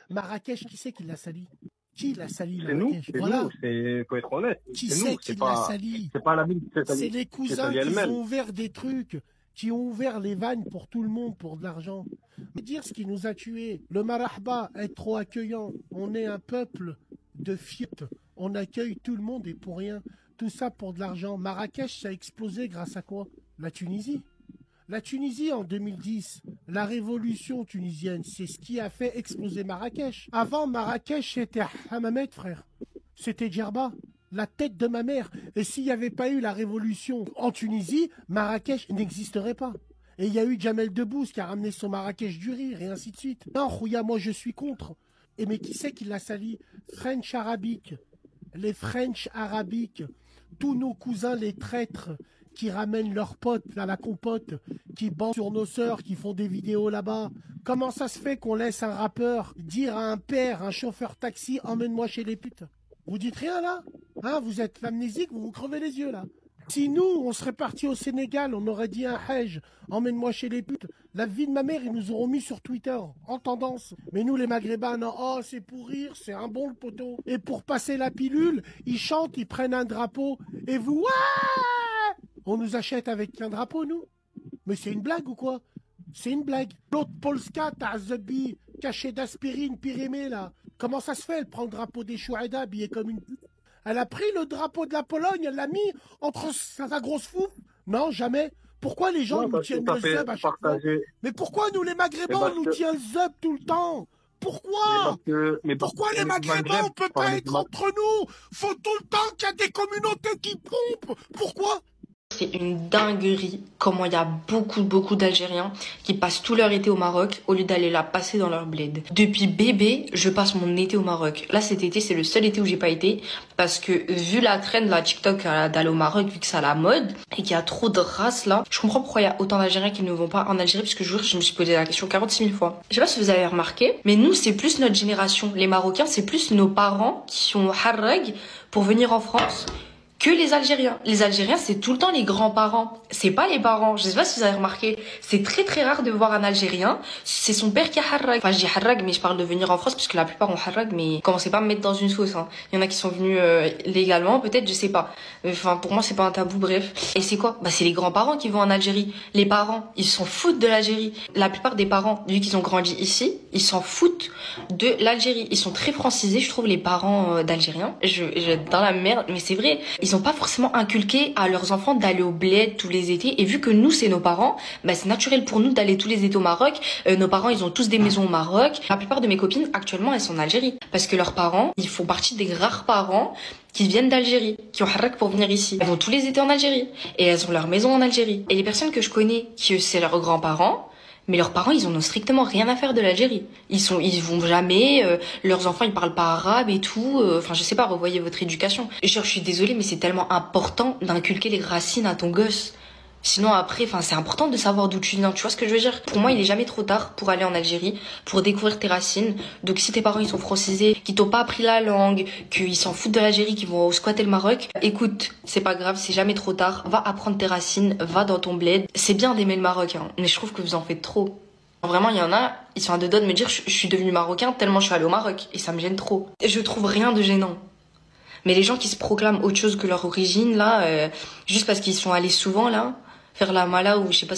Marrakech, qui c'est qui l'a sali? Qui l'a sali, Marrakech? C'est Voilà. nous, faut être honnête. Qui C'est c'est nous, qui l'a sali? c'est pas la ville C'est les qui s'est cousins salie qui elle-même. ont ouvert des trucs, qui ont ouvert les vannes pour tout le monde, pour de l'argent. Mais dire ce qui nous a tués, le marahba, être trop accueillant. On est un peuple de fiat. On accueille tout le monde et pour rien. Tout ça pour de l'argent. Marrakech, ça a explosé grâce à quoi? La Tunisie. La Tunisie en 2010, la révolution tunisienne, c'est ce qui a fait exploser Marrakech. Avant, Marrakech, c'était Hammamet, frère. C'était Djerba, la tête de ma mère. Et s'il n'y avait pas eu la révolution en Tunisie, Marrakech n'existerait pas. Et il y a eu Jamel Debbouze qui a ramené son Marrakech du rire et ainsi de suite. Non, Khouya, moi je suis contre. Et mais qui c'est qui l'a sali? French arabique. Les French arabiques. Tous nos cousins, les traîtres, qui ramènent leurs potes à la compote, qui bandent sur nos sœurs, qui font des vidéos là-bas. Comment ça se fait qu'on laisse un rappeur dire à un père, un chauffeur taxi, emmène-moi chez les putes? Vous dites rien là? Hein, vous êtes amnésique, vous vous crevez les yeux là. Si nous, on serait partis au Sénégal, on aurait dit un hajj, emmène-moi chez les putes. La vie de ma mère, ils nous auront mis sur Twitter, en tendance. Mais nous, les Maghrébins, non, oh, c'est pour rire, c'est un bon le poteau. Et pour passer la pilule, ils chantent, ils prennent un drapeau, et vous, ouais! On nous achète avec un drapeau, nous? Mais c'est une blague ou quoi? C'est une blague. L'autre Polska, Ta'azabi, caché d'aspirine, Pyrémée, là. Comment ça se fait? Elle prend le drapeau des Chouaïda, habillée comme une pute. Elle a pris le drapeau de la Pologne, elle l'a mis entre sa grosse fou? Non, jamais. Pourquoi les gens Non, nous tiennent le zeb à chaque fois? Mais pourquoi nous, les Maghrébins, on nous tient le zeb tout le temps? Pourquoi? Pourquoi les Maghrébins, on peut pas être entre nous? Faut tout le temps qu'il y a des communautés qui pompent. Pourquoi? C'est une dinguerie comment il y a beaucoup d'Algériens qui passent tout leur été au Maroc au lieu d'aller la passer dans leur bled. Depuis bébé, je passe mon été au Maroc. Là, cet été, c'est le seul été où j'ai pas été parce que vu la traîne de la TikTok d'aller au Maroc, vu que c'est à la mode et qu'il y a trop de races là, je comprends pourquoi il y a autant d'Algériens qui ne vont pas en Algérie parce que je me suis posé la question 46 000 fois. Je sais pas si vous avez remarqué, mais nous, c'est plus notre génération. Les Marocains, c'est plus nos parents qui ont harrag pour venir en France que les Algériens. Les Algériens, c'est tout le temps les grands-parents. C'est pas les parents. Je sais pas si vous avez remarqué. C'est très rare de voir un Algérien. C'est son père qui a harrag. Enfin, je dis harrag, mais je parle de venir en France parce que la plupart ont harrag, mais commencez pas à me mettre dans une sauce, hein. Il y en a qui sont venus légalement, peut-être, je sais pas. Enfin, pour moi, c'est pas un tabou, bref. Et c'est quoi? Bah, c'est les grands-parents qui vont en Algérie. Les parents, ils s'en foutent de l'Algérie. La plupart des parents, vu qu'ils ont grandi ici, ils s'en foutent de l'Algérie. Ils sont très francisés, je trouve, les parents d'Algériens. Je dans la merde, mais c'est vrai. Ils ont pas forcément inculqué à leurs enfants d'aller au bled tous les étés. Et vu que nous, c'est nos parents, bah, c'est naturel pour nous d'aller tous les étés au Maroc. Nos parents, ils ont tous des maisons au Maroc. La plupart de mes copines, actuellement, elles sont en Algérie. Parce que leurs parents, ils font partie des rares parents qui viennent d'Algérie, qui ont harrag pour venir ici. Elles vont tous les étés en Algérie. Et elles ont leur maison en Algérie. Et les personnes que je connais, qui c'est leurs grands-parents, mais leurs parents, ils en ont strictement rien à faire de l'Algérie. Ils vont jamais, leurs enfants, ils parlent pas arabe et tout. Enfin, je sais pas, revoyez votre éducation. Genre, je suis désolée, mais c'est tellement important d'inculquer les racines à ton gosse. Sinon, après, enfin, c'est important de savoir d'où tu viens. Tu vois ce que je veux dire? Pour moi, il est jamais trop tard pour aller en Algérie, pour découvrir tes racines. Donc, si tes parents, ils sont francisés, qu'ils t'ont pas appris la langue, qu'ils s'en foutent de l'Algérie, qu'ils vont squatter le Maroc, écoute, c'est pas grave, c'est jamais trop tard. Va apprendre tes racines, va dans ton bled. C'est bien d'aimer le Maroc, hein, mais je trouve que vous en faites trop. Vraiment, il y en a, ils sont à deux doigts de me dire je suis devenu marocain tellement je suis allée au Maroc. Et ça me gêne trop. Je trouve rien de gênant. Mais les gens qui se proclament autre chose que leur origine, là, juste parce qu'ils sont allés souvent, là, faire la mala ou je sais pas